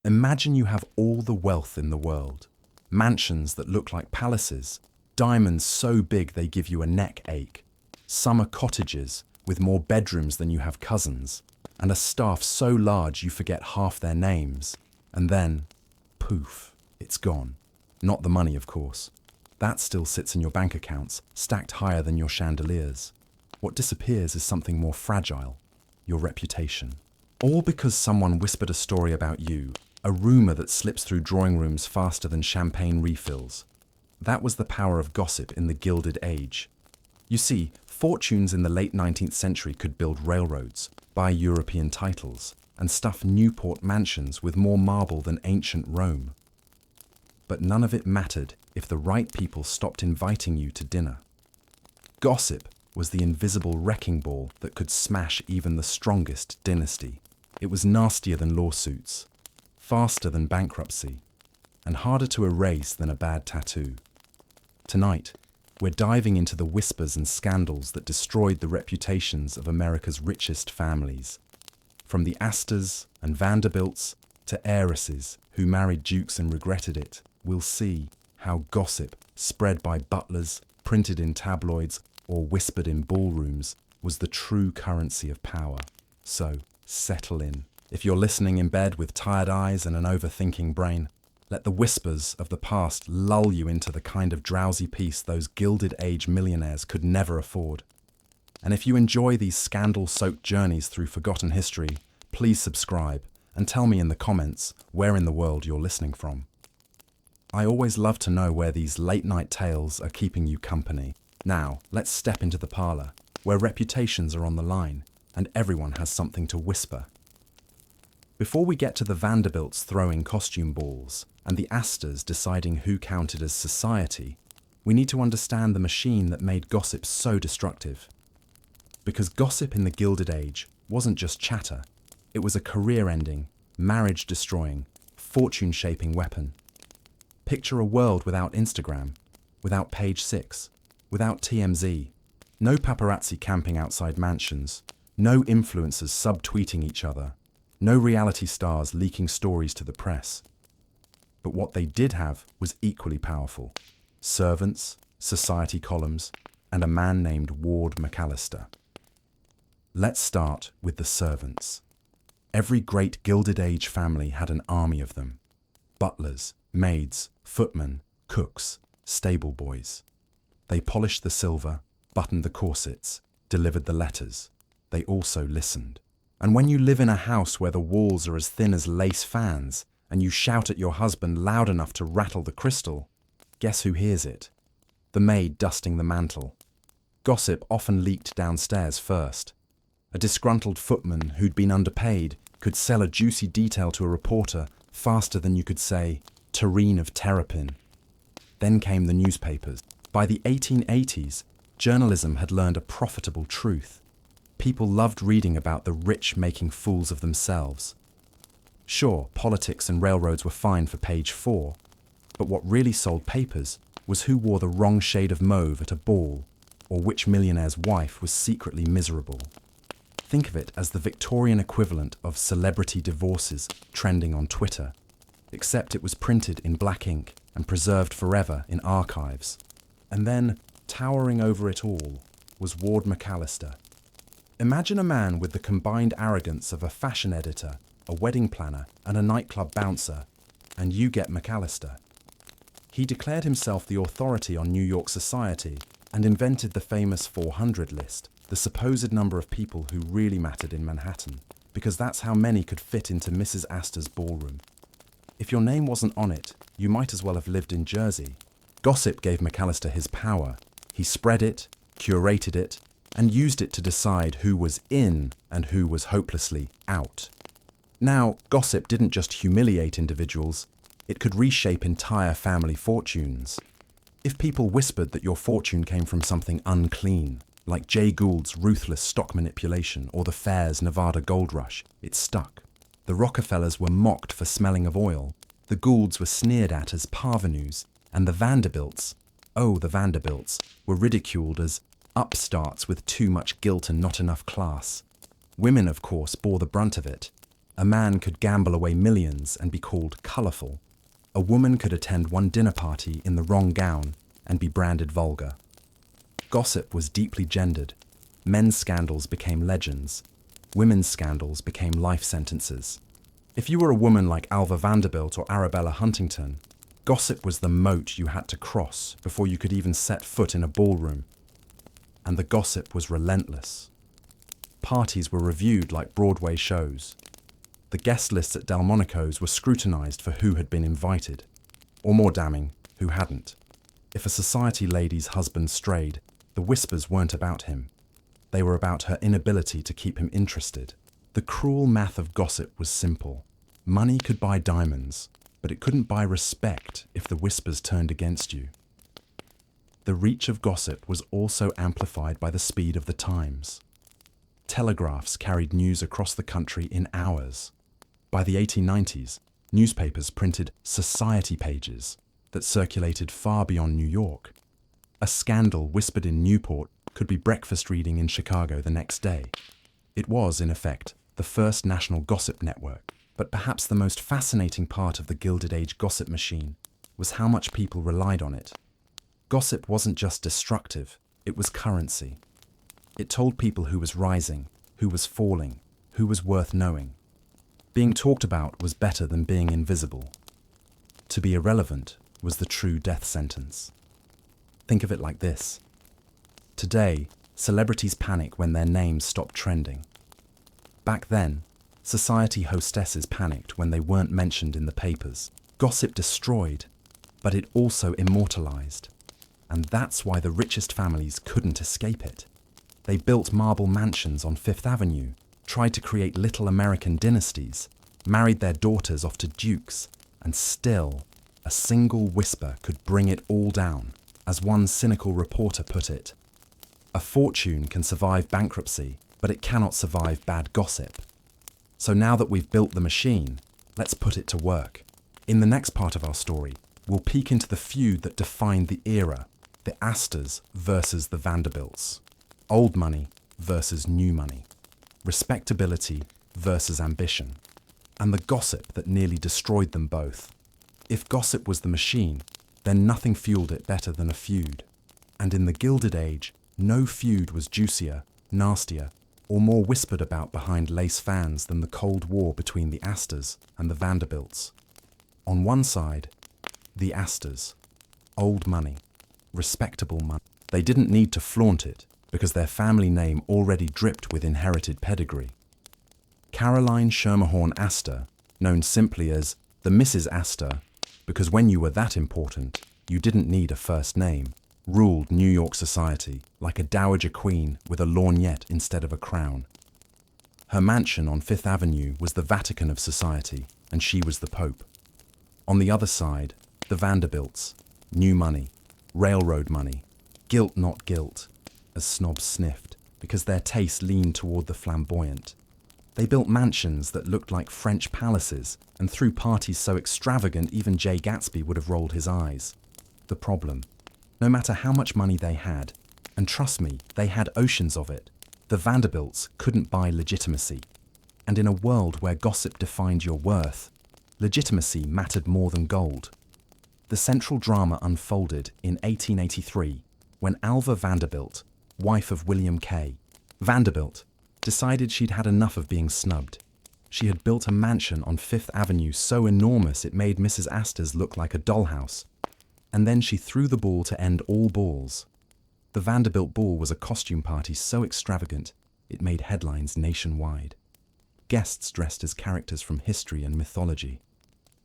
Imagine you have all the wealth in the world. Mansions that look like palaces, diamonds so big they give you a neck ache, summer cottages with more bedrooms than you have cousins, and a staff so large you forget half their names. And then, poof, it's gone. Not the money, of course. That still sits in your bank accounts, stacked higher than your chandeliers. What disappears is something more fragile, your reputation. All because someone whispered a story about you, a rumour that slips through drawing rooms faster than champagne refills. That was the power of gossip in the Gilded Age. You see, fortunes in the late 19th century could build railroads, buy European titles, and stuff Newport mansions with more marble than ancient Rome. But none of it mattered if the right people stopped inviting you to dinner. Gossip was the invisible wrecking ball that could smash even the strongest dynasty. It was nastier than lawsuits, faster than bankruptcy, and harder to erase than a bad tattoo. Tonight, we're diving into the whispers and scandals that destroyed the reputations of America's richest families. From the Astors and Vanderbilts to heiresses who married dukes and regretted it, we'll see how gossip, spread by butlers, printed in tabloids, or whispered in ballrooms, was the true currency of power. So, settle in. If you're listening in bed with tired eyes and an overthinking brain, let the whispers of the past lull you into the kind of drowsy peace those Gilded Age millionaires could never afford. And if you enjoy these scandal-soaked journeys through forgotten history, please subscribe and tell me in the comments where in the world you're listening from. I always love to know where these late-night tales are keeping you company. Now, let's step into the parlour, where reputations are on the line and everyone has something to whisper. Before we get to the Vanderbilts throwing costume balls and the Astors deciding who counted as society, we need to understand the machine that made gossip so destructive. Because gossip in the Gilded Age wasn't just chatter, it was a career-ending, marriage-destroying, fortune-shaping weapon. Picture a world without Instagram, without Page 6, without TMZ, no paparazzi camping outside mansions, no influencers subtweeting each other, no reality stars leaking stories to the press. But what they did have was equally powerful. Servants, society columns, and a man named Ward McAllister. Let's start with the servants. Every great Gilded Age family had an army of them. Butlers, maids, footmen, cooks, stable boys. They polished the silver, buttoned the corsets, delivered the letters. They also listened. And when you live in a house where the walls are as thin as lace fans, and you shout at your husband loud enough to rattle the crystal, guess who hears it? The maid dusting the mantle. Gossip often leaked downstairs first. A disgruntled footman who'd been underpaid could sell a juicy detail to a reporter faster than you could say, "Terrine of Terrapin." Then came the newspapers. By the 1880s, journalism had learned a profitable truth. People loved reading about the rich making fools of themselves. Sure, politics and railroads were fine for page 4, but what really sold papers was who wore the wrong shade of mauve at a ball, or which millionaire's wife was secretly miserable. Think of it as the Victorian equivalent of celebrity divorces trending on Twitter, except it was printed in black ink and preserved forever in archives. And then, towering over it all, was Ward McAllister. Imagine a man with the combined arrogance of a fashion editor, a wedding planner, and a nightclub bouncer, and you get McAllister. He declared himself the authority on New York society and invented the famous 400 list, the supposed number of people who really mattered in Manhattan, because that's how many could fit into Mrs. Astor's ballroom. If your name wasn't on it, you might as well have lived in Jersey. Gossip gave McAllister his power. He spread it, curated it, and used it to decide who was in and who was hopelessly out. Now, gossip didn't just humiliate individuals, it could reshape entire family fortunes. If people whispered that your fortune came from something unclean, like Jay Gould's ruthless stock manipulation or the Fair's Nevada gold rush, it stuck. The Rockefellers were mocked for smelling of oil, the Goulds were sneered at as parvenus, and the Vanderbilts, were ridiculed as upstarts with too much guilt and not enough class. Women, of course, bore the brunt of it. A man could gamble away millions and be called colourful. A woman could attend one dinner party in the wrong gown and be branded vulgar. Gossip was deeply gendered. Men's scandals became legends. Women's scandals became life sentences. If you were a woman like Alva Vanderbilt or Arabella Huntington, gossip was the moat you had to cross before you could even set foot in a ballroom. And the gossip was relentless. Parties were reviewed like Broadway shows. The guest lists at Delmonico's were scrutinized for who had been invited, or more damning, who hadn't. If a society lady's husband strayed, the whispers weren't about him. They were about her inability to keep him interested. The cruel math of gossip was simple. Money could buy diamonds, but it couldn't buy respect if the whispers turned against you. The reach of gossip was also amplified by the speed of the times. Telegraphs carried news across the country in hours. By the 1890s, newspapers printed society pages that circulated far beyond New York. A scandal whispered in Newport could be breakfast reading in Chicago the next day. It was, in effect, the first national gossip network. But perhaps the most fascinating part of the Gilded Age gossip machine was how much people relied on it. Gossip wasn't just destructive, it was currency. It told people who was rising, who was falling, who was worth knowing. Being talked about was better than being invisible. To be irrelevant was the true death sentence. Think of it like this. Today, celebrities panic when their names stop trending. Back then, society hostesses panicked when they weren't mentioned in the papers. Gossip destroyed, but it also immortalized. And that's why the richest families couldn't escape it. They built marble mansions on Fifth Avenue, tried to create little American dynasties, married their daughters off to dukes, and still, a single whisper could bring it all down. As one cynical reporter put it, "A fortune can survive bankruptcy, but it cannot survive bad gossip." So now that we've built the machine, let's put it to work. In the next part of our story, we'll peek into the feud that defined the era, the Astors versus the Vanderbilts, old money versus new money, respectability versus ambition, and the gossip that nearly destroyed them both. If gossip was the machine, then nothing fueled it better than a feud. And in the Gilded Age, no feud was juicier, nastier, or more whispered about behind lace fans than the Cold War between the Astors and the Vanderbilts. On one side, the Astors, old money, respectable money. They didn't need to flaunt it because their family name already dripped with inherited pedigree. Caroline Schermerhorn Astor, known simply as the Mrs. Astor, because when you were that important, you didn't need a first name, ruled New York society like a dowager queen with a lorgnette instead of a crown. Her mansion on Fifth Avenue was the Vatican of society, and she was the Pope. On the other side, the Vanderbilts, new money, railroad money, gilt not gilt, as snobs sniffed, because their taste leaned toward the flamboyant. They built mansions that looked like French palaces and threw parties so extravagant even Jay Gatsby would have rolled his eyes. The problem, no matter how much money they had, and trust me, they had oceans of it, the Vanderbilts couldn't buy legitimacy. And in a world where gossip defined your worth, legitimacy mattered more than gold. The central drama unfolded in 1883 when Alva Vanderbilt, wife of William K. Vanderbilt, decided she'd had enough of being snubbed. She had built a mansion on Fifth Avenue so enormous it made Mrs. Astor's look like a dollhouse. And then she threw the ball to end all balls. The Vanderbilt ball was a costume party so extravagant it made headlines nationwide. Guests dressed as characters from history and mythology.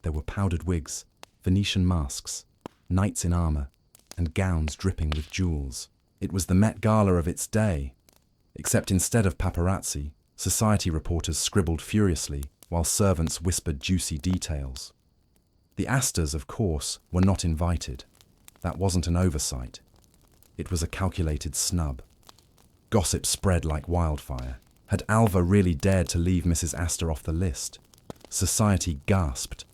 There were powdered wigs, Venetian masks, knights in armor, and gowns dripping with jewels. It was the Met Gala of its day, except instead of paparazzi, society reporters scribbled furiously while servants whispered juicy details. The Astors, of course, were not invited. That wasn't an oversight. It was a calculated snub. Gossip spread like wildfire. Had Alva really dared to leave Mrs. Astor off the list? Society gasped.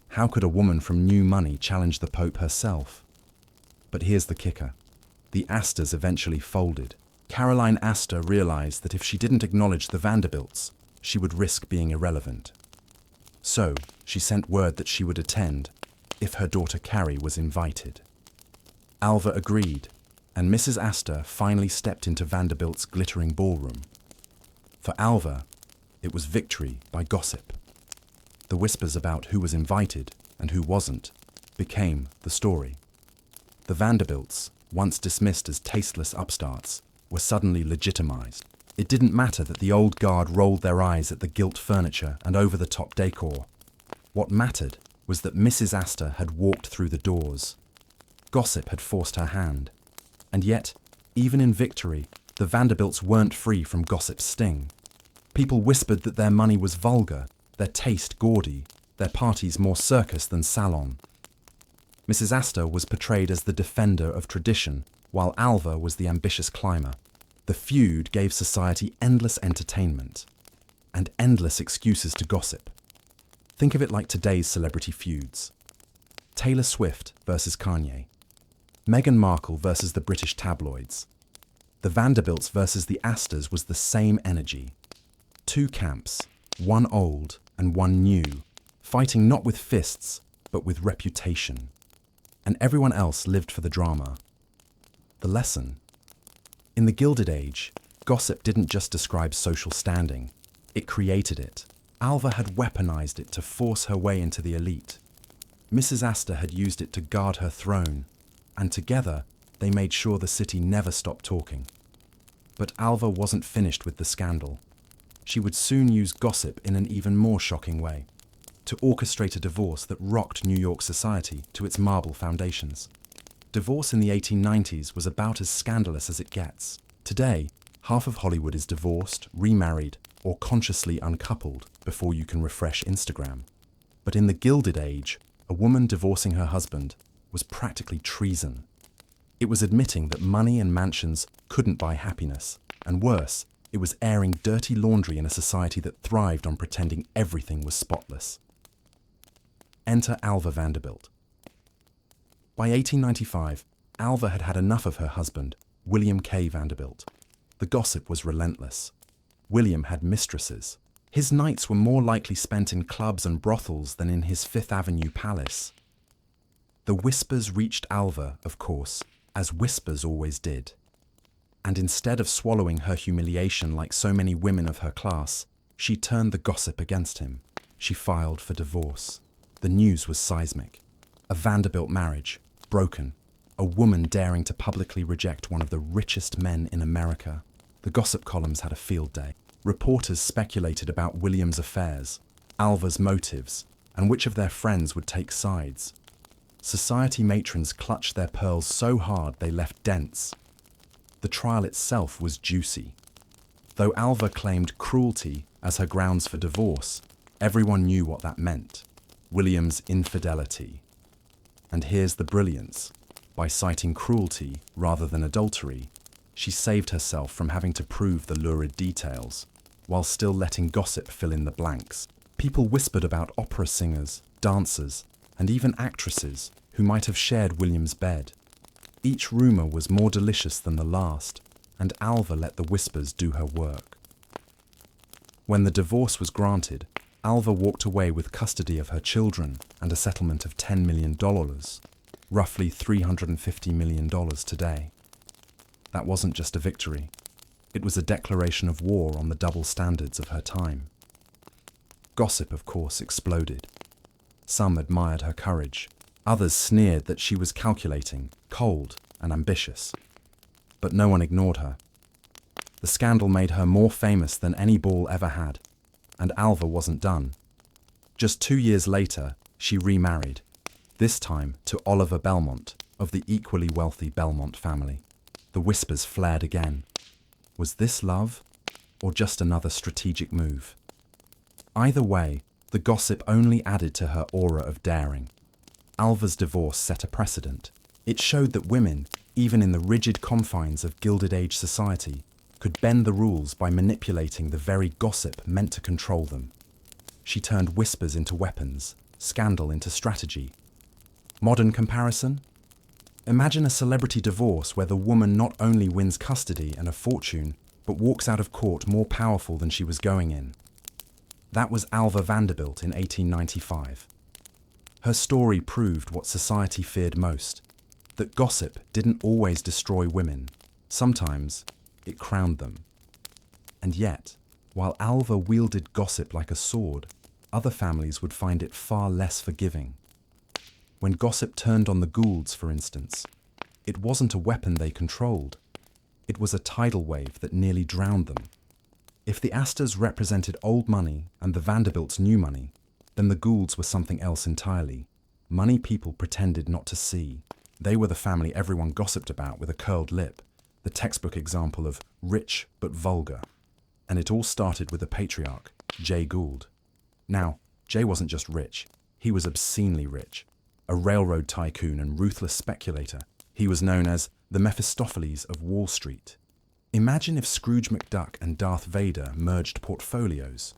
How could a woman from new money challenge the Pope herself? But here's the kicker. The Astors eventually folded. Caroline Astor realized that if she didn't acknowledge the Vanderbilts, she would risk being irrelevant. So she sent word that she would attend if her daughter Carrie was invited. Alva agreed, and Mrs. Astor finally stepped into Vanderbilt's glittering ballroom. For Alva, it was victory by gossip. The whispers about who was invited and who wasn't became the story. The Vanderbilts, once dismissed as tasteless upstarts, were suddenly legitimized. It didn't matter that the old guard rolled their eyes at the gilt furniture and over-the-top decor. What mattered was that Mrs. Astor had walked through the doors. Gossip had forced her hand. And yet, even in victory, the Vanderbilts weren't free from gossip's sting. People whispered that their money was vulgar, their taste gaudy, their parties more circus than salon. Mrs. Astor was portrayed as the defender of tradition, while Alva was the ambitious climber. The feud gave society endless entertainment and endless excuses to gossip. Think of it like today's celebrity feuds. Taylor Swift versus Kanye. Meghan Markle versus the British tabloids. The Vanderbilts versus the Astors was the same energy. Two camps, one old and one new, fighting not with fists, but with reputation. And everyone else lived for the drama. The lesson? In the Gilded Age, gossip didn't just describe social standing, it created it. Alva had weaponized it to force her way into the elite. Mrs. Astor had used it to guard her throne, and together they made sure the city never stopped talking. But Alva wasn't finished with the scandal. She would soon use gossip in an even more shocking way, to orchestrate a divorce that rocked New York society to its marble foundations. Divorce in the 1890s was about as scandalous as it gets. Today, half of Hollywood is divorced, remarried, or consciously uncoupled before you can refresh Instagram. But in the Gilded Age, a woman divorcing her husband was practically treason. It was admitting that money and mansions couldn't buy happiness, and worse, it was airing dirty laundry in a society that thrived on pretending everything was spotless. Enter Alva Vanderbilt. By 1895, Alva had had enough of her husband, William K. Vanderbilt. The gossip was relentless. William had mistresses. His nights were more likely spent in clubs and brothels than in his Fifth Avenue palace. The whispers reached Alva, of course, as whispers always did. And instead of swallowing her humiliation like so many women of her class, she turned the gossip against him. She filed for divorce. The news was seismic. A Vanderbilt marriage, broken. A woman daring to publicly reject one of the richest men in America. The gossip columns had a field day. Reporters speculated about William's affairs, Alva's motives, and which of their friends would take sides. Society matrons clutched their pearls so hard they left dents. The trial itself was juicy. Though Alva claimed cruelty as her grounds for divorce, everyone knew what that meant. William's infidelity. And here's the brilliance. By citing cruelty rather than adultery, she saved herself from having to prove the lurid details, while still letting gossip fill in the blanks. People whispered about opera singers, dancers, and even actresses who might have shared William's bed. Each rumor was more delicious than the last, and Alva let the whispers do her work. When the divorce was granted, Alva walked away with custody of her children and a settlement of $10 million, roughly $350 million today. That wasn't just a victory. It was a declaration of war on the double standards of her time. Gossip, of course, exploded. Some admired her courage. Others sneered that she was calculating, cold, and ambitious. But no one ignored her. The scandal made her more famous than any ball ever had, and Alva wasn't done. Just 2 years later, she remarried, this time to Oliver Belmont, of the equally wealthy Belmont family. The whispers flared again. Was this love, or just another strategic move? Either way, the gossip only added to her aura of daring. Alva's divorce set a precedent. It showed that women, even in the rigid confines of Gilded Age society, could bend the rules by manipulating the very gossip meant to control them. She turned whispers into weapons, scandal into strategy. Modern comparison? Imagine a celebrity divorce where the woman not only wins custody and a fortune, but walks out of court more powerful than she was going in. That was Alva Vanderbilt in 1895. Her story proved what society feared most, that gossip didn't always destroy women. Sometimes it crowned them. And yet, while Alva wielded gossip like a sword, other families would find it far less forgiving. When gossip turned on the Goulds, for instance, it wasn't a weapon they controlled. It was a tidal wave that nearly drowned them. If the Astors represented old money and the Vanderbilts new money, then the Goulds were something else entirely. Money people pretended not to see. They were the family everyone gossiped about with a curled lip, the textbook example of rich but vulgar. And it all started with the patriarch, Jay Gould. Now, Jay wasn't just rich, he was obscenely rich. A railroad tycoon and ruthless speculator, he was known as the Mephistopheles of Wall Street. Imagine if Scrooge McDuck and Darth Vader merged portfolios.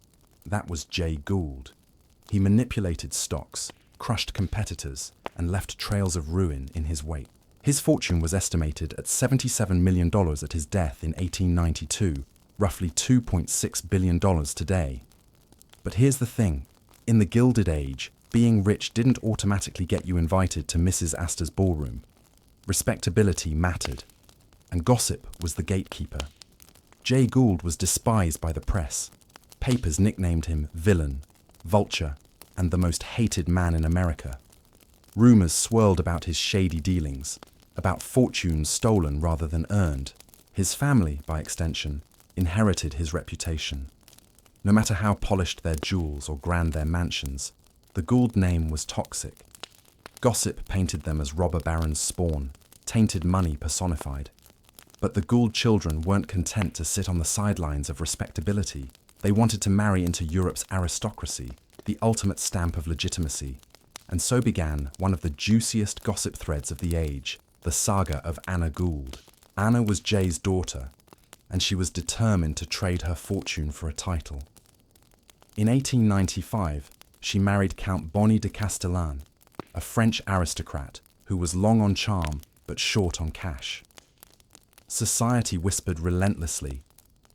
That was Jay Gould. He manipulated stocks, crushed competitors, and left trails of ruin in his wake. His fortune was estimated at $77 million at his death in 1892, roughly $2.6 billion today. But here's the thing. In the Gilded Age, being rich didn't automatically get you invited to Mrs. Astor's ballroom. Respectability mattered, and gossip was the gatekeeper. Jay Gould was despised by the press. Papers nicknamed him villain, vulture, and the most hated man in America. Rumors swirled about his shady dealings, about fortunes stolen rather than earned. His family, by extension, inherited his reputation. No matter how polished their jewels or grand their mansions, the Gould name was toxic. Gossip painted them as robber barons' spawn, tainted money personified. But the Gould children weren't content to sit on the sidelines of respectability. They wanted to marry into Europe's aristocracy, the ultimate stamp of legitimacy. And so began one of the juiciest gossip threads of the age, the saga of Anna Gould. Anna was Jay's daughter, and she was determined to trade her fortune for a title. In 1895, she married Count Bonny de Castellane, a French aristocrat who was long on charm but short on cash. Society whispered relentlessly,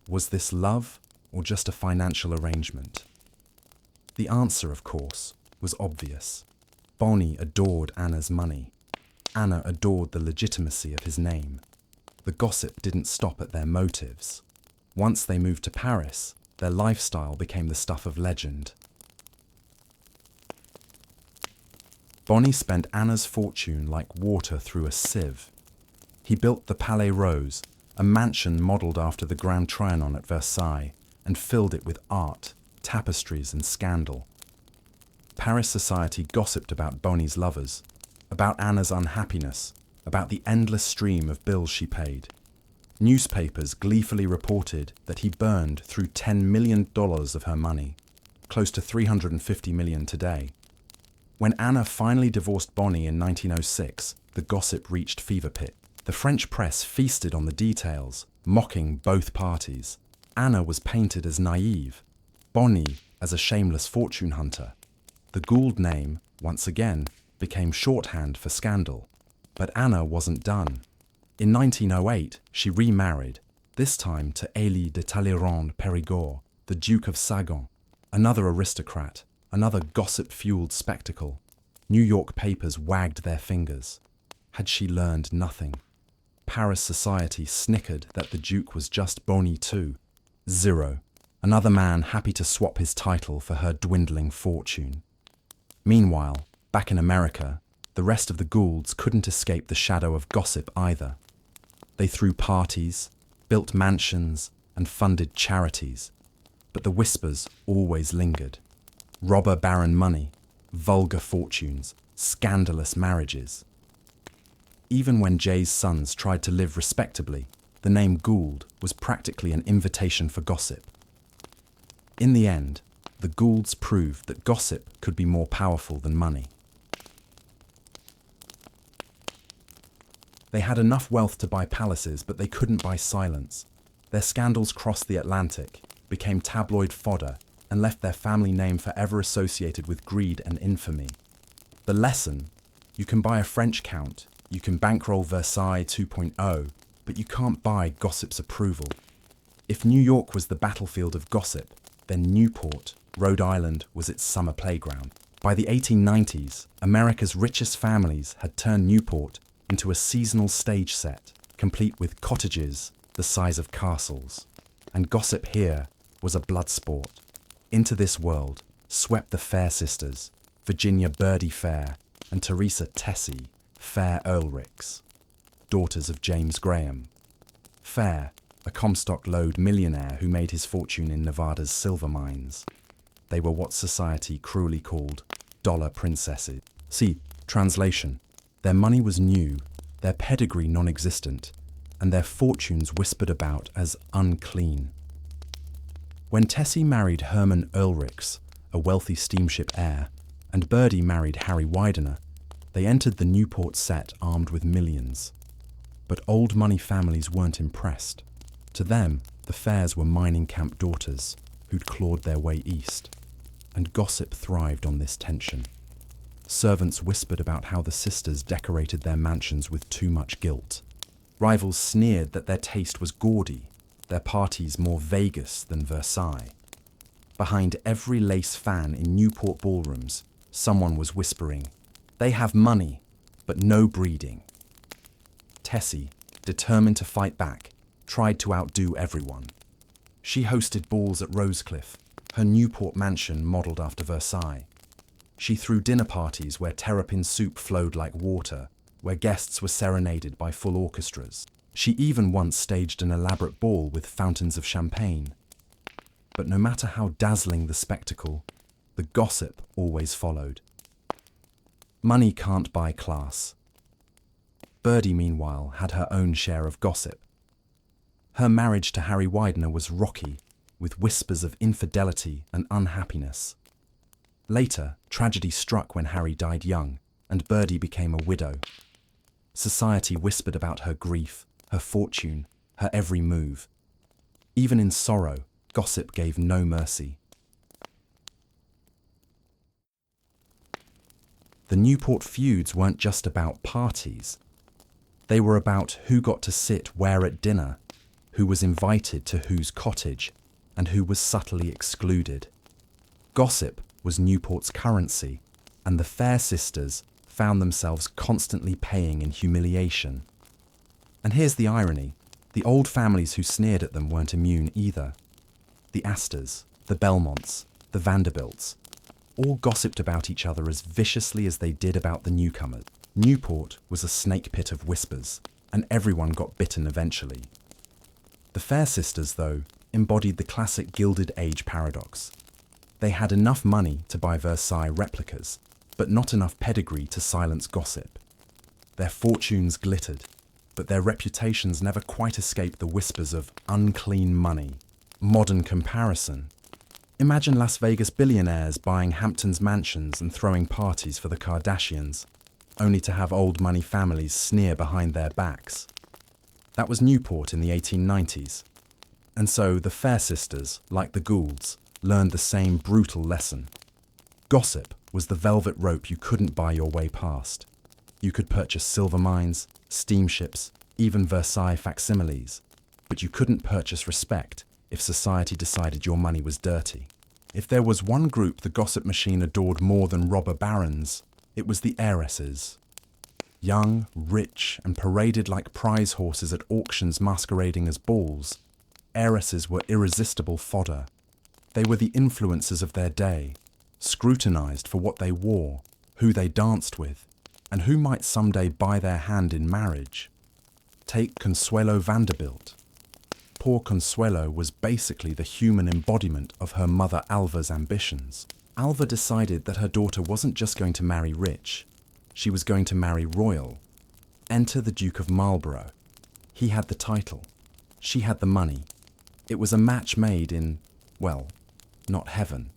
was this love or just a financial arrangement? The answer, of course, was obvious. Bonny adored Anna's money. Anna adored the legitimacy of his name. The gossip didn't stop at their motives. Once they moved to Paris, their lifestyle became the stuff of legend. Bonny spent Anna's fortune like water through a sieve. He built the Palais Rose, a mansion modelled after the Grand Trianon at Versailles, and filled it with art, tapestries and scandal. Paris society gossiped about Bonny's lovers, about Anna's unhappiness, about the endless stream of bills she paid. Newspapers gleefully reported that he burned through $10 million of her money, close to $350 million today. When Anna finally divorced Bonny in 1906, the gossip reached fever pitch. The French press feasted on the details, mocking both parties. Anna was painted as naive, Bonny as a shameless fortune hunter. The Gould name, once again, became shorthand for scandal. But Anna wasn't done. In 1908, she remarried, this time to Élie de Talleyrand-Périgord, the Duke of Sagan, another aristocrat, another gossip-fueled spectacle. New York papers wagged their fingers. Had she learned nothing? Paris society snickered that the Duke was just Bonny too. Zero. Another man happy to swap his title for her dwindling fortune. Meanwhile, back in America, the rest of the Goulds couldn't escape the shadow of gossip either. They threw parties, built mansions, and funded charities. But the whispers always lingered. Robber baron money, vulgar fortunes, scandalous marriages. Even when Jay's sons tried to live respectably, the name Gould was practically an invitation for gossip. In the end, the Goulds proved that gossip could be more powerful than money. They had enough wealth to buy palaces, but they couldn't buy silence. Their scandals crossed the Atlantic, became tabloid fodder, and left their family name forever associated with greed and infamy. The lesson: you can buy a French count, you can bankroll Versailles 2.0, but you can't buy gossip's approval. If New York was the battlefield of gossip, then Newport Rhode Island was its summer playground. By the 1890s, America's richest families had turned Newport into a seasonal stage set, complete with cottages the size of castles. And gossip here was a blood sport. Into this world swept the Fair sisters, Virginia Birdie Fair and Teresa Tessie Fair Oelrichses, daughters of James Graham. Fair, a Comstock Lode millionaire who made his fortune in Nevada's silver mines. They were what society cruelly called dollar princesses. See, translation. Their money was new, their pedigree non-existent, and their fortunes whispered about as unclean. When Tessie married Herman Oelrichses, a wealthy steamship heir, and Birdie married Harry Widener, they entered the Newport set armed with millions. But old money families weren't impressed. To them, the Fairs were mining camp daughters who'd clawed their way east. And gossip thrived on this tension. Servants whispered about how the sisters decorated their mansions with too much gilt. Rivals sneered that their taste was gaudy, their parties more Vegas than Versailles. Behind every lace fan in Newport ballrooms, someone was whispering, "They have money, but no breeding." Tessie, determined to fight back, tried to outdo everyone. She hosted balls at Rosecliff, her Newport mansion modelled after Versailles. She threw dinner parties where terrapin soup flowed like water, where guests were serenaded by full orchestras. She even once staged an elaborate ball with fountains of champagne. But no matter how dazzling the spectacle, the gossip always followed. Money can't buy class. Birdie, meanwhile, had her own share of gossip. Her marriage to Harry Widener was rocky, with whispers of infidelity and unhappiness. Later, tragedy struck when Harry died young, and Birdie became a widow. Society whispered about her grief, her fortune, her every move. Even in sorrow, gossip gave no mercy. The Newport feuds weren't just about parties. They were about who got to sit where at dinner, who was invited to whose cottage, and who was subtly excluded. Gossip was Newport's currency, and the Fair sisters found themselves constantly paying in humiliation. And here's the irony. The old families who sneered at them weren't immune either. The Astors, the Belmonts, the Vanderbilts, all gossiped about each other as viciously as they did about the newcomers. Newport was a snake pit of whispers, and everyone got bitten eventually. The Fair sisters, though, embodied the classic Gilded Age paradox. They had enough money to buy Versailles replicas, but not enough pedigree to silence gossip. Their fortunes glittered, but their reputations never quite escaped the whispers of unclean money. Modern comparison. Imagine Las Vegas billionaires buying Hamptons mansions and throwing parties for the Kardashians, only to have old money families sneer behind their backs. That was Newport in the 1890s. And so the Fair sisters, like the Goulds, learned the same brutal lesson. Gossip was the velvet rope you couldn't buy your way past. You could purchase silver mines, steamships, even Versailles facsimiles, but you couldn't purchase respect if society decided your money was dirty. If there was one group the gossip machine adored more than robber barons, it was the heiresses. Young, rich, and paraded like prize horses at auctions masquerading as balls, heiresses were irresistible fodder. They were the influencers of their day, scrutinized for what they wore, who they danced with, and who might someday buy their hand in marriage. Take Consuelo Vanderbilt. Poor Consuelo was basically the human embodiment of her mother Alva's ambitions. Alva decided that her daughter wasn't just going to marry rich, she was going to marry royal. Enter the Duke of Marlborough. He had the title. She had the money. It was a match made in, well, not heaven,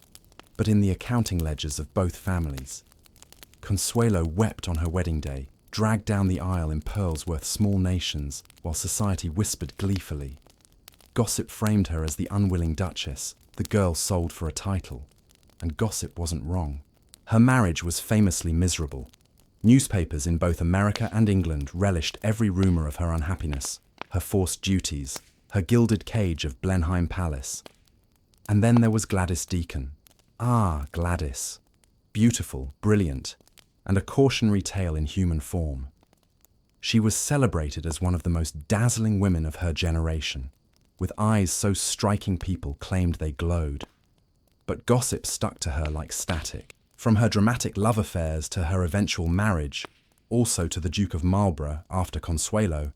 but in the accounting ledgers of both families. Consuelo wept on her wedding day, dragged down the aisle in pearls worth small nations, while society whispered gleefully. Gossip framed her as the unwilling duchess, the girl sold for a title. And gossip wasn't wrong. Her marriage was famously miserable. Newspapers in both America and England relished every rumour of her unhappiness, her forced duties, her gilded cage of Blenheim Palace. And then there was Gladys Deacon. Ah, Gladys. Beautiful, brilliant, and a cautionary tale in human form. She was celebrated as one of the most dazzling women of her generation, with eyes so striking people claimed they glowed. But gossip stuck to her like static. From her dramatic love affairs to her eventual marriage, also to the Duke of Marlborough after Consuelo,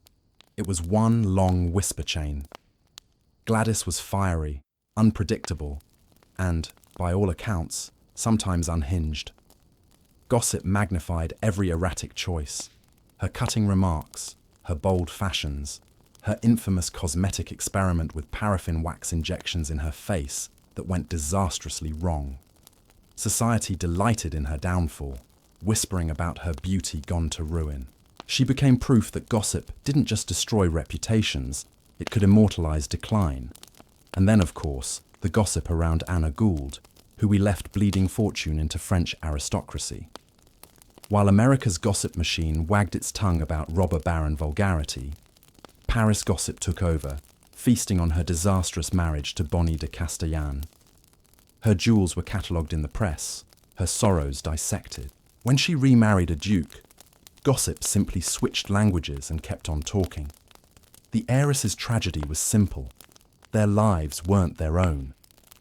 it was one long whisper chain. Gladys was fiery, unpredictable, and, by all accounts, sometimes unhinged. Gossip magnified every erratic choice. Her cutting remarks, her bold fashions, her infamous cosmetic experiment with paraffin wax injections in her face that went disastrously wrong. Society delighted in her downfall, whispering about her beauty gone to ruin. She became proof that gossip didn't just destroy reputations, it could immortalize decline. And then, of course, the gossip around Anna Gould, who we left bleeding fortune into French aristocracy. While America's gossip machine wagged its tongue about robber baron vulgarity, Paris gossip took over, feasting on her disastrous marriage to Bonnie de Castellane. Her jewels were catalogued in the press, her sorrows dissected. When she remarried a duke, gossip simply switched languages and kept on talking. The heiress's tragedy was simple. Their lives weren't their own.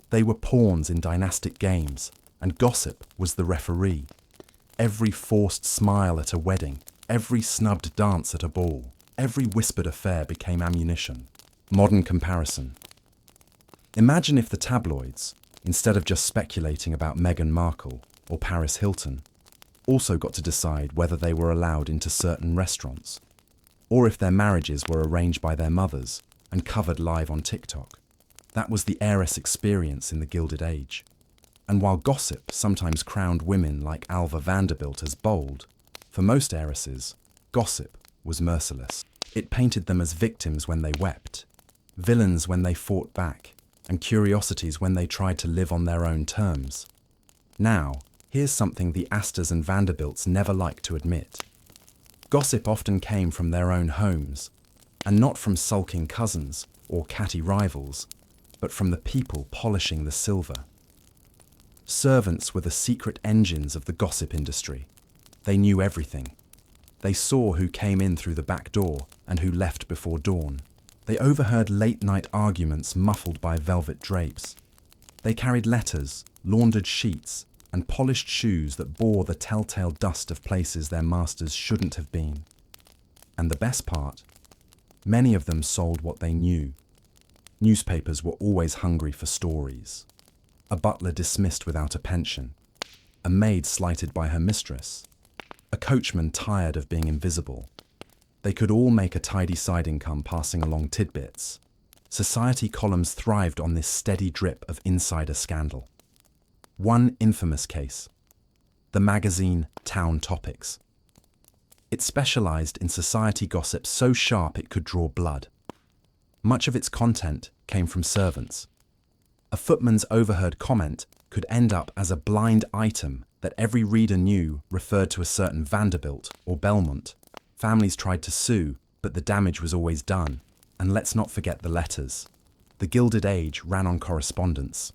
They were pawns in dynastic games, and gossip was the referee. Every forced smile at a wedding, every snubbed dance at a ball, every whispered affair became ammunition. Modern comparison. Imagine if the tabloids, instead of just speculating about Meghan Markle or Paris Hilton, also got to decide whether they were allowed into certain restaurants, or if their marriages were arranged by their mothers and covered live on TikTok. That was the heiress experience in the Gilded Age. And while gossip sometimes crowned women like Alva Vanderbilt as bold, for most heiresses, gossip was merciless. It painted them as victims when they wept, villains when they fought back, and curiosities when they tried to live on their own terms. Now, here's something the Astors and Vanderbilts never liked to admit. Gossip often came from their own homes, and not from sulking cousins or catty rivals, but from the people polishing the silver. Servants were the secret engines of the gossip industry. They knew everything. They saw who came in through the back door and who left before dawn. They overheard late-night arguments muffled by velvet drapes. They carried letters, laundered sheets, and polished shoes that bore the telltale dust of places their masters shouldn't have been. And the best part, many of them sold what they knew. Newspapers were always hungry for stories. A butler dismissed without a pension, a maid slighted by her mistress, a coachman tired of being invisible. They could all make a tidy side income passing along tidbits. Society columns thrived on this steady drip of insider scandal. One infamous case, the magazine Town Topics. It specialized in society gossip so sharp it could draw blood. Much of its content came from servants. A footman's overheard comment could end up as a blind item that every reader knew referred to a certain Vanderbilt or Belmont. Families tried to sue, but the damage was always done. And let's not forget the letters. The Gilded Age ran on correspondence.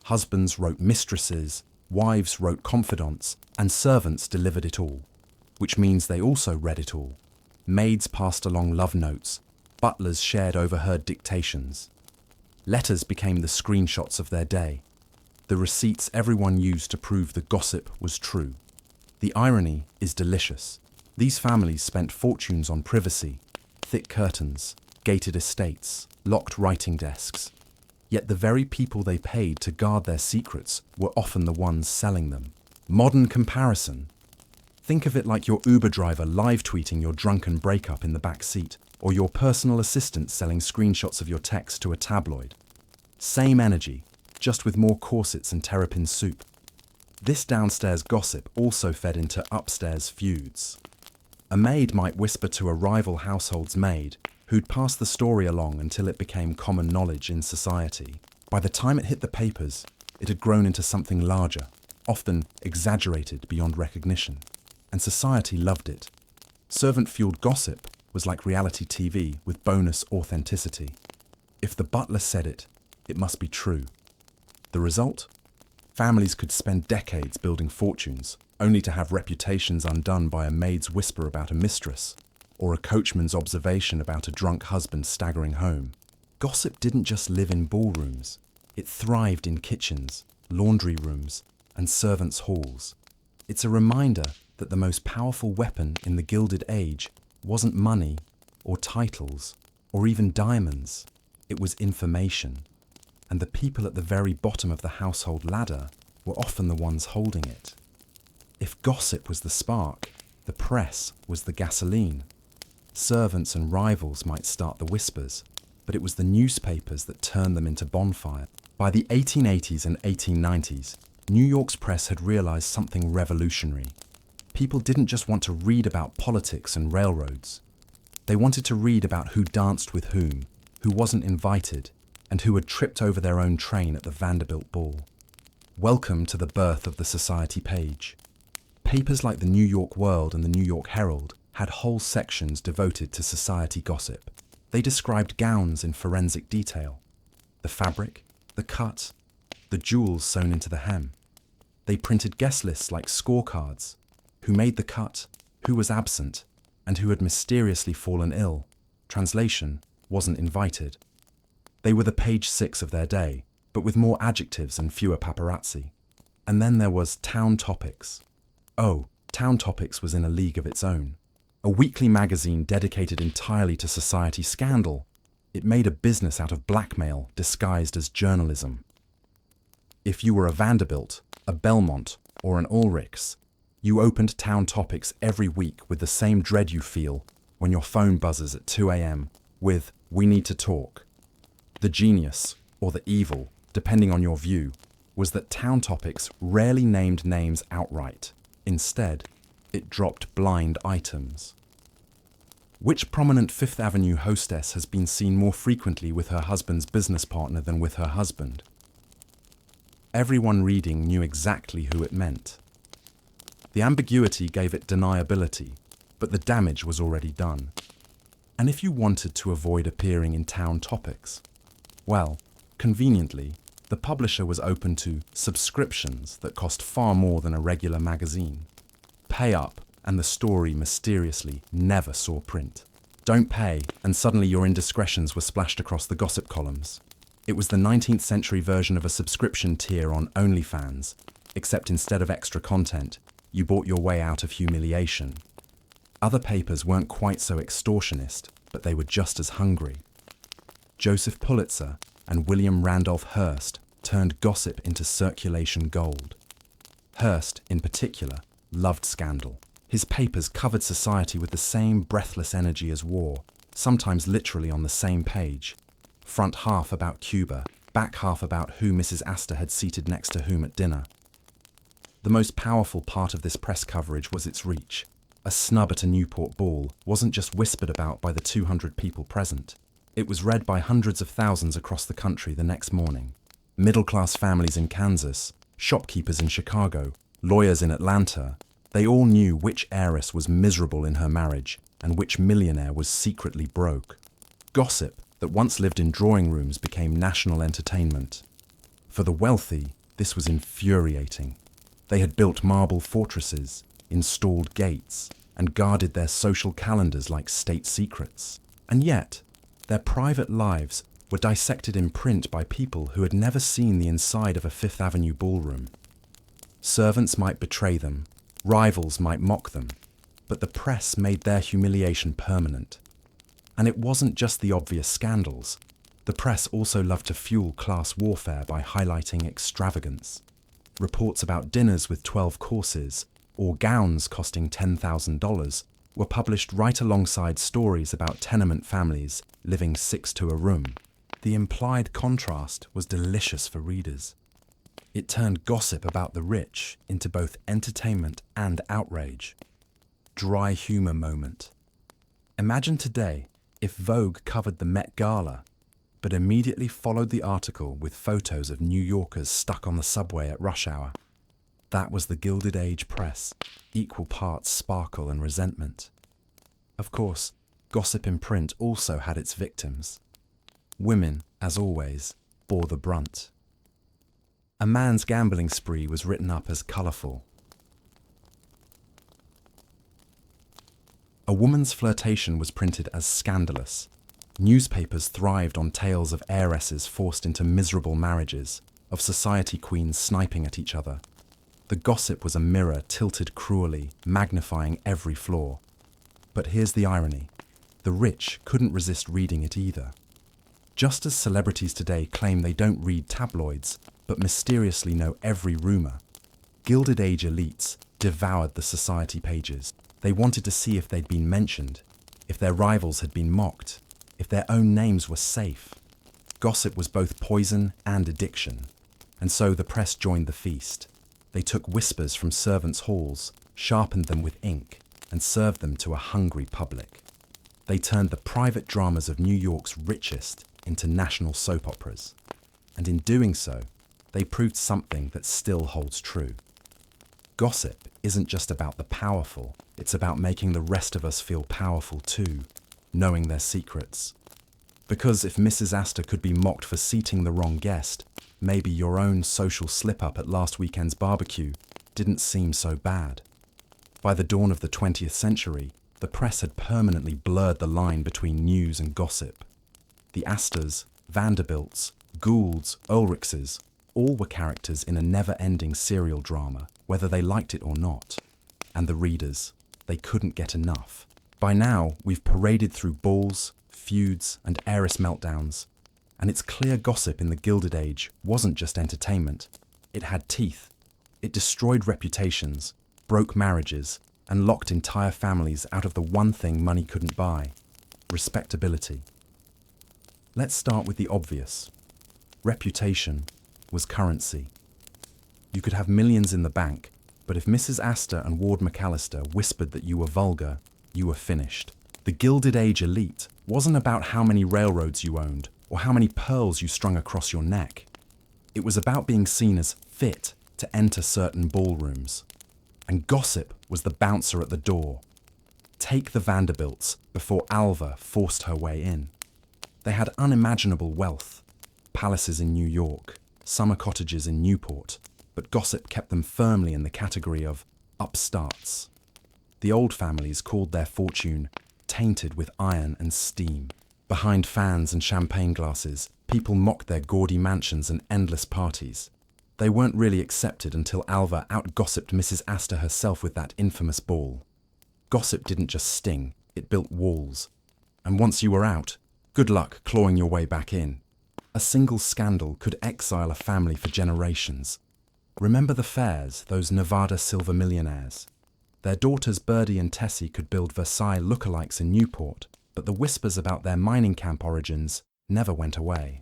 Husbands wrote mistresses, wives wrote confidants, and servants delivered it all, which means they also read it all. Maids passed along love notes, butlers shared overheard dictations. Letters became the screenshots of their day, the receipts everyone used to prove the gossip was true. The irony is delicious. These families spent fortunes on privacy, thick curtains, gated estates, locked writing desks. Yet the very people they paid to guard their secrets were often the ones selling them. Modern comparison. Think of it like your Uber driver live tweeting your drunken breakup in the back seat, or your personal assistant selling screenshots of your text to a tabloid. Same energy, just with more corsets and terrapin soup. This downstairs gossip also fed into upstairs feuds. A maid might whisper to a rival household's maid, who'd pass the story along until it became common knowledge in society. By the time it hit the papers, it had grown into something larger, often exaggerated beyond recognition. And society loved it. Servant-fueled gossip was like reality TV with bonus authenticity. If the butler said it, it must be true. The result? Families could spend decades building fortunes, only to have reputations undone by a maid's whisper about a mistress, or a coachman's observation about a drunk husband staggering home. Gossip didn't just live in ballrooms. It thrived in kitchens, laundry rooms, and servants' halls. It's a reminder that the most powerful weapon in the Gilded Age wasn't money, or titles, or even diamonds. It was information. And the people at the very bottom of the household ladder were often the ones holding it. If gossip was the spark, the press was the gasoline. Servants and rivals might start the whispers, but it was the newspapers that turned them into bonfire. By the 1880s and 1890s, New York's press had realized something revolutionary. People didn't just want to read about politics and railroads. They wanted to read about who danced with whom, who wasn't invited, and who had tripped over their own train at the Vanderbilt ball. Welcome to the birth of the society page. Papers like the New York World and the New York Herald had whole sections devoted to society gossip. They described gowns in forensic detail, the fabric, the cut, the jewels sewn into the hem. They printed guest lists like scorecards, who made the cut, who was absent, and who had mysteriously fallen ill. Translation, wasn't invited. They were the page 6 of their day, but with more adjectives and fewer paparazzi. And then there was Town Topics. Oh, Town Topics was in a league of its own. A weekly magazine dedicated entirely to society scandal. It made a business out of blackmail disguised as journalism. If you were a Vanderbilt, a Belmont, or an Oelrichses, you opened Town Topics every week with the same dread you feel when your phone buzzes at 2 a.m. with, "We need to talk." The genius, or the evil, depending on your view, was that Town Topics rarely named names outright. Instead, it dropped blind items. Which prominent Fifth Avenue hostess has been seen more frequently with her husband's business partner than with her husband? Everyone reading knew exactly who it meant. The ambiguity gave it deniability, but the damage was already done. And if you wanted to avoid appearing in Town Topics, well, conveniently, the publisher was open to subscriptions that cost far more than a regular magazine. Pay up, and the story mysteriously never saw print. Don't pay, and suddenly your indiscretions were splashed across the gossip columns. It was the 19th century version of a subscription tier on OnlyFans, except instead of extra content, you bought your way out of humiliation. Other papers weren't quite so extortionist, but they were just as hungry. Joseph Pulitzer and William Randolph Hearst turned gossip into circulation gold. Hearst, in particular, loved scandal. His papers covered society with the same breathless energy as war, sometimes literally on the same page. Front half about Cuba, back half about who Mrs. Astor had seated next to whom at dinner. The most powerful part of this press coverage was its reach. A snub at a Newport ball wasn't just whispered about by the 200 people present. It was read by hundreds of thousands across the country the next morning. Middle-class families in Kansas, shopkeepers in Chicago, lawyers in Atlanta, they all knew which heiress was miserable in her marriage and which millionaire was secretly broke. Gossip that once lived in drawing rooms became national entertainment. For the wealthy, this was infuriating. They had built marble fortresses, installed gates, and guarded their social calendars like state secrets. And yet, their private lives were dissected in print by people who had never seen the inside of a Fifth Avenue ballroom. Servants might betray them, rivals might mock them, but the press made their humiliation permanent. And it wasn't just the obvious scandals. The press also loved to fuel class warfare by highlighting extravagance. Reports about dinners with 12 courses, or gowns costing $10,000, were published right alongside stories about tenement families living 6 to a room. The implied contrast was delicious for readers. It turned gossip about the rich into both entertainment and outrage. Dry humor moment. Imagine today if Vogue covered the Met Gala, but immediately followed the article with photos of New Yorkers stuck on the subway at rush hour. That was the Gilded Age press, equal parts sparkle and resentment. Of course, gossip in print also had its victims. Women, as always, bore the brunt. A man's gambling spree was written up as colourful. A woman's flirtation was printed as scandalous. Newspapers thrived on tales of heiresses forced into miserable marriages, of society queens sniping at each other. The gossip was a mirror tilted cruelly, magnifying every flaw. But here's the irony. The rich couldn't resist reading it either. Just as celebrities today claim they don't read tabloids, but mysteriously know every rumour, Gilded Age elites devoured the society pages. They wanted to see if they'd been mentioned, if their rivals had been mocked, if their own names were safe. Gossip was both poison and addiction, and so the press joined the feast. They took whispers from servants' halls, sharpened them with ink, and served them to a hungry public. They turned the private dramas of New York's richest into national soap operas. And in doing so, they proved something that still holds true. Gossip isn't just about the powerful, it's about making the rest of us feel powerful too, knowing their secrets. Because if Mrs. Astor could be mocked for seating the wrong guest, maybe your own social slip-up at last weekend's barbecue didn't seem so bad. By the dawn of the 20th century, the press had permanently blurred the line between news and gossip. The Astors, Vanderbilts, Goulds, Oelrichses, all were characters in a never-ending serial drama, whether they liked it or not. And the readers, they couldn't get enough. By now, we've paraded through balls, feuds, and heiress meltdowns, and it's clear gossip in the Gilded Age wasn't just entertainment. It had teeth. It destroyed reputations, broke marriages, and locked entire families out of the one thing money couldn't buy: respectability. Let's start with the obvious. Reputation was currency. You could have millions in the bank, but if Mrs. Astor and Ward McAllister whispered that you were vulgar, you were finished. The Gilded Age elite wasn't about how many railroads you owned or how many pearls you strung across your neck. It was about being seen as fit to enter certain ballrooms. And gossip was the bouncer at the door. Take the Vanderbilts before Alva forced her way in. They had unimaginable wealth, palaces in New York, summer cottages in Newport, but gossip kept them firmly in the category of upstarts. The old families called their fortune tainted with iron and steam. Behind fans and champagne glasses, people mocked their gaudy mansions and endless parties. They weren't really accepted until Alva out-gossiped Mrs. Astor herself with that infamous ball. Gossip didn't just sting, it built walls. And once you were out, good luck clawing your way back in. A single scandal could exile a family for generations. Remember the Fairs, those Nevada silver millionaires? Their daughters Birdie and Tessie could build Versailles lookalikes in Newport, but the whispers about their mining camp origins never went away.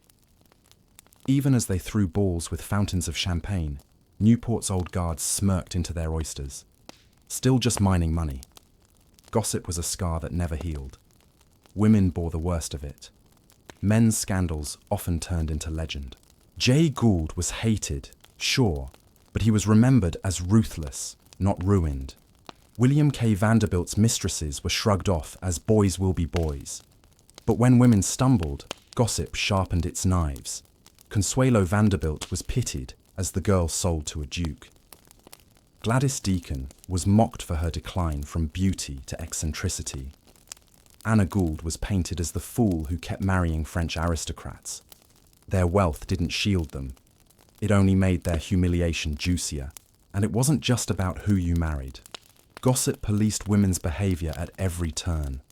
Even as they threw balls with fountains of champagne, Newport's old guards smirked into their oysters. Still just mining money. Gossip was a scar that never healed. Women bore the worst of it. Men's scandals often turned into legend. Jay Gould was hated, sure, but he was remembered as ruthless, not ruined. William K. Vanderbilt's mistresses were shrugged off as boys will be boys. But when women stumbled, gossip sharpened its knives. Consuelo Vanderbilt was pitied as the girl sold to a duke. Gladys Deacon was mocked for her decline from beauty to eccentricity. Anna Gould was painted as the fool who kept marrying French aristocrats. Their wealth didn't shield them. It only made their humiliation juicier. And it wasn't just about who you married. Gossip policed women's behaviour at every turn.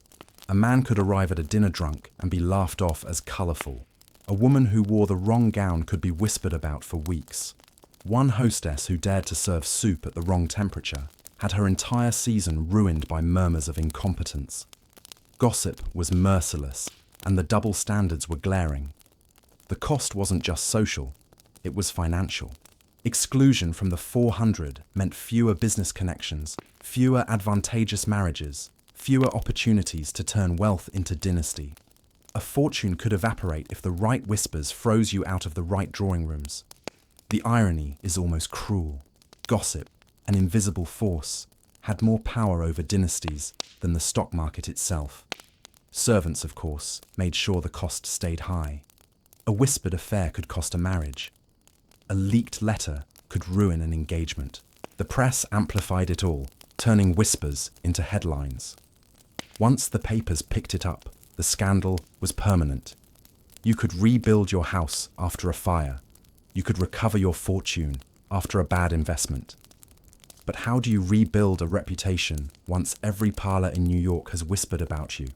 A man could arrive at a dinner drunk and be laughed off as colourful. A woman who wore the wrong gown could be whispered about for weeks. One hostess who dared to serve soup at the wrong temperature had her entire season ruined by murmurs of incompetence. Gossip was merciless, and the double standards were glaring. The cost wasn't just social, it was financial. Exclusion from the 400 meant fewer business connections, fewer advantageous marriages, fewer opportunities to turn wealth into dynasty. A fortune could evaporate if the right whispers froze you out of the right drawing rooms. The irony is almost cruel. Gossip, an invisible force, had more power over dynasties than the stock market itself. Servants, of course, made sure the cost stayed high. A whispered affair could cost a marriage. A leaked letter could ruin an engagement. The press amplified it all, turning whispers into headlines. Once the papers picked it up, the scandal was permanent. You could rebuild your house after a fire. You could recover your fortune after a bad investment. But how do you rebuild a reputation once every parlor in New York has whispered about you?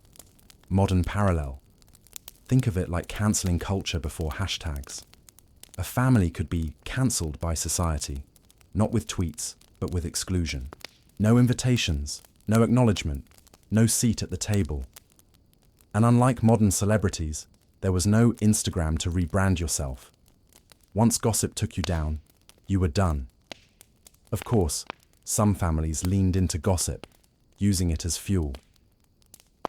Modern parallel. Think of it like cancelling culture before hashtags. A family could be cancelled by society, not with tweets, but with exclusion. No invitations, no acknowledgement, no seat at the table. And unlike modern celebrities, there was no Instagram to rebrand yourself. Once gossip took you down, you were done. Of course, some families leaned into gossip, using it as fuel.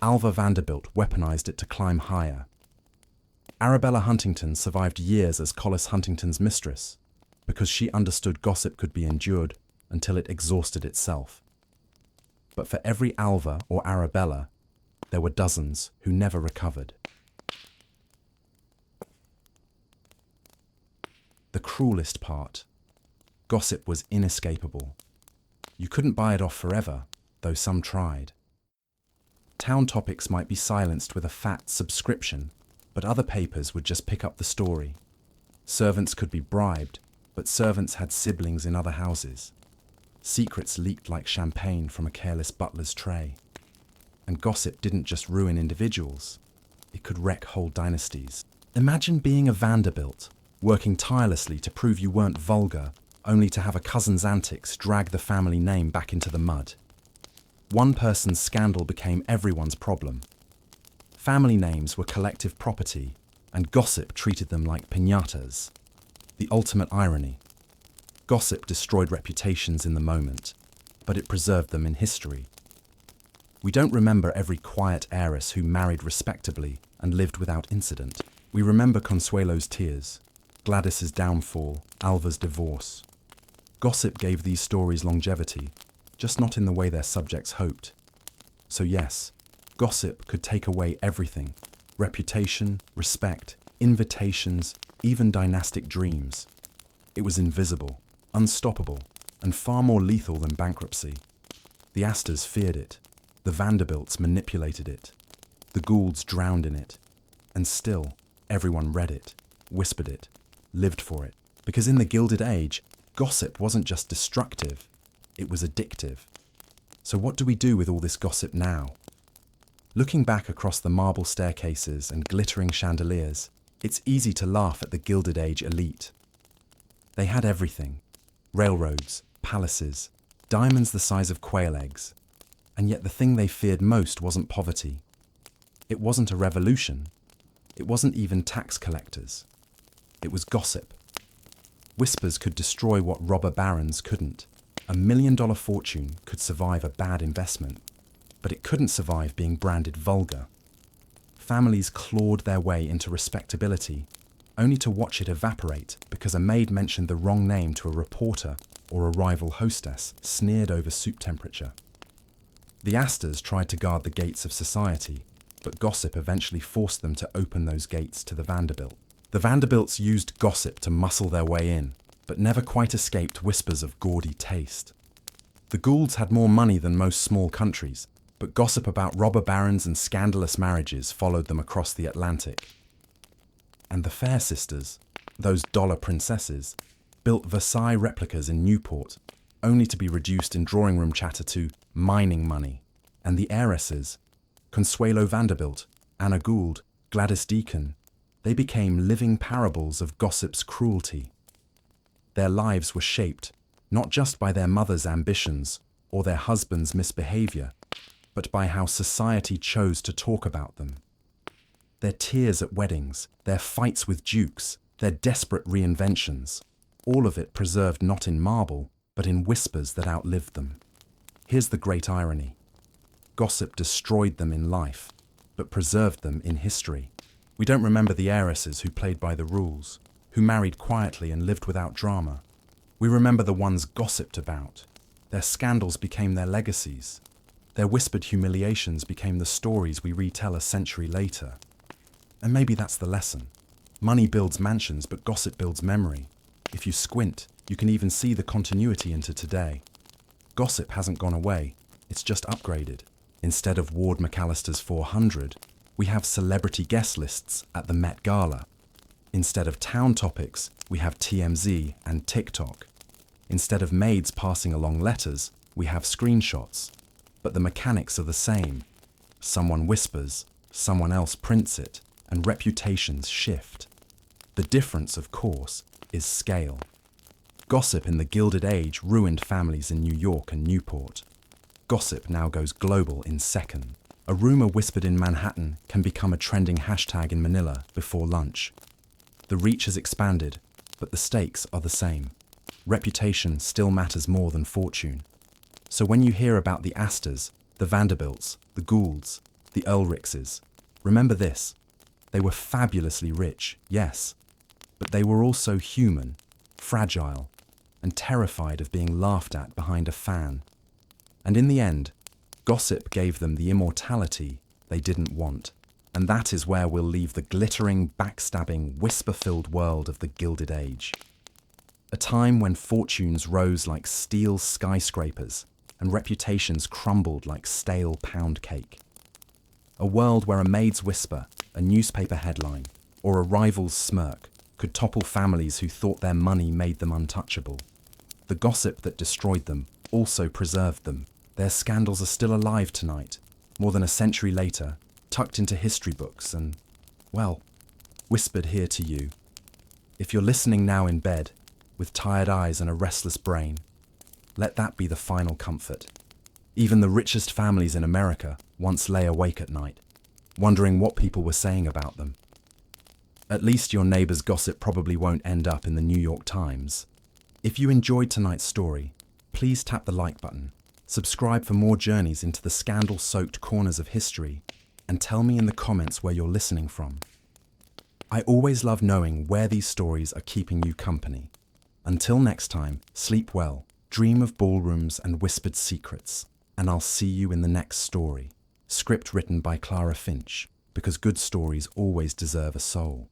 Alva Vanderbilt weaponized it to climb higher. Arabella Huntington survived years as Collis Huntington's mistress because she understood gossip could be endured until it exhausted itself. But for every Alva or Arabella, there were dozens who never recovered. The cruelest part. Gossip was inescapable. You couldn't buy it off forever, though some tried. Town topics might be silenced with a fat subscription, but other papers would just pick up the story. Servants could be bribed, but servants had siblings in other houses. Secrets leaked like champagne from a careless butler's tray. And gossip didn't just ruin individuals, it could wreck whole dynasties. Imagine being a Vanderbilt, working tirelessly to prove you weren't vulgar, only to have a cousin's antics drag the family name back into the mud. One person's scandal became everyone's problem. Family names were collective property, and gossip treated them like piñatas. The ultimate irony. Gossip destroyed reputations in the moment, but it preserved them in history. We don't remember every quiet heiress who married respectably and lived without incident. We remember Consuelo's tears, Gladys's downfall, Alva's divorce. Gossip gave these stories longevity, just not in the way their subjects hoped. So yes, gossip could take away everything: reputation, respect, invitations, even dynastic dreams. It was invisible, unstoppable, and far more lethal than bankruptcy. The Astors feared it. The Vanderbilts manipulated it. The Goulds drowned in it. And still, everyone read it, whispered it, lived for it. Because in the Gilded Age, gossip wasn't just destructive, it was addictive. So what do we do with all this gossip now? Looking back across the marble staircases and glittering chandeliers, it's easy to laugh at the Gilded Age elite. They had everything: railroads, palaces, diamonds the size of quail eggs. And yet the thing they feared most wasn't poverty. It wasn't a revolution. It wasn't even tax collectors. It was gossip. Whispers could destroy what robber barons couldn't. $1 million fortune could survive a bad investment, but it couldn't survive being branded vulgar. Families clawed their way into respectability, only to watch it evaporate because a maid mentioned the wrong name to a reporter or a rival hostess sneered over soup temperature. The Astors tried to guard the gates of society, but gossip eventually forced them to open those gates to the Vanderbilt. The Vanderbilts used gossip to muscle their way in, but never quite escaped whispers of gaudy taste. The Goulds had more money than most small countries, but gossip about robber barons and scandalous marriages followed them across the Atlantic. And the Fair sisters, those dollar princesses, built Versailles replicas in Newport, only to be reduced in drawing room chatter to mining money. And the heiresses, Consuelo Vanderbilt, Anna Gould, Gladys Deacon, they became living parables of gossip's cruelty. Their lives were shaped not just by their mother's ambitions or their husband's misbehavior, but by how society chose to talk about them. Their tears at weddings, their fights with dukes, their desperate reinventions, all of it preserved not in marble, but in whispers that outlived them. Here's the great irony. Gossip destroyed them in life, but preserved them in history. We don't remember the heiresses who played by the rules, who married quietly and lived without drama. We remember the ones gossiped about. Their scandals became their legacies. Their whispered humiliations became the stories we retell a century later. And maybe that's the lesson. Money builds mansions, but gossip builds memory. If you squint, you can even see the continuity into today. Gossip hasn't gone away, it's just upgraded. Instead of Ward McAllister's 400, we have celebrity guest lists at the Met Gala. Instead of town topics, we have TMZ and TikTok. Instead of maids passing along letters, we have screenshots. But the mechanics are the same. Someone whispers, someone else prints it, and reputations shift. The difference, of course, is scale. Gossip in the Gilded Age ruined families in New York and Newport. Gossip now goes global in seconds. A rumor whispered in Manhattan can become a trending hashtag in Manila before lunch. The reach has expanded, but the stakes are the same. Reputation still matters more than fortune. So when you hear about the Astors, the Vanderbilts, the Goulds, the Oelrichses, remember this. They were fabulously rich, yes, but they were also human, fragile, and terrified of being laughed at behind a fan. And in the end, gossip gave them the immortality they didn't want. And that is where we'll leave the glittering, backstabbing, whisper-filled world of the Gilded Age. A time when fortunes rose like steel skyscrapers and reputations crumbled like stale pound cake. A world where a maid's whisper, a newspaper headline, or a rival's smirk could topple families who thought their money made them untouchable. The gossip that destroyed them also preserved them. Their scandals are still alive tonight, more than a century later, tucked into history books and, well, whispered here to you. If you're listening now in bed, with tired eyes and a restless brain, let that be the final comfort. Even the richest families in America once lay awake at night, wondering what people were saying about them. At least your neighbor's gossip probably won't end up in the New York Times. If you enjoyed tonight's story, please tap the like button, subscribe for more journeys into the scandal-soaked corners of history, and tell me in the comments where you're listening from. I always love knowing where these stories are keeping you company. Until next time, sleep well, dream of ballrooms and whispered secrets, and I'll see you in the next story. Script written by Clara Finch, because good stories always deserve a soul.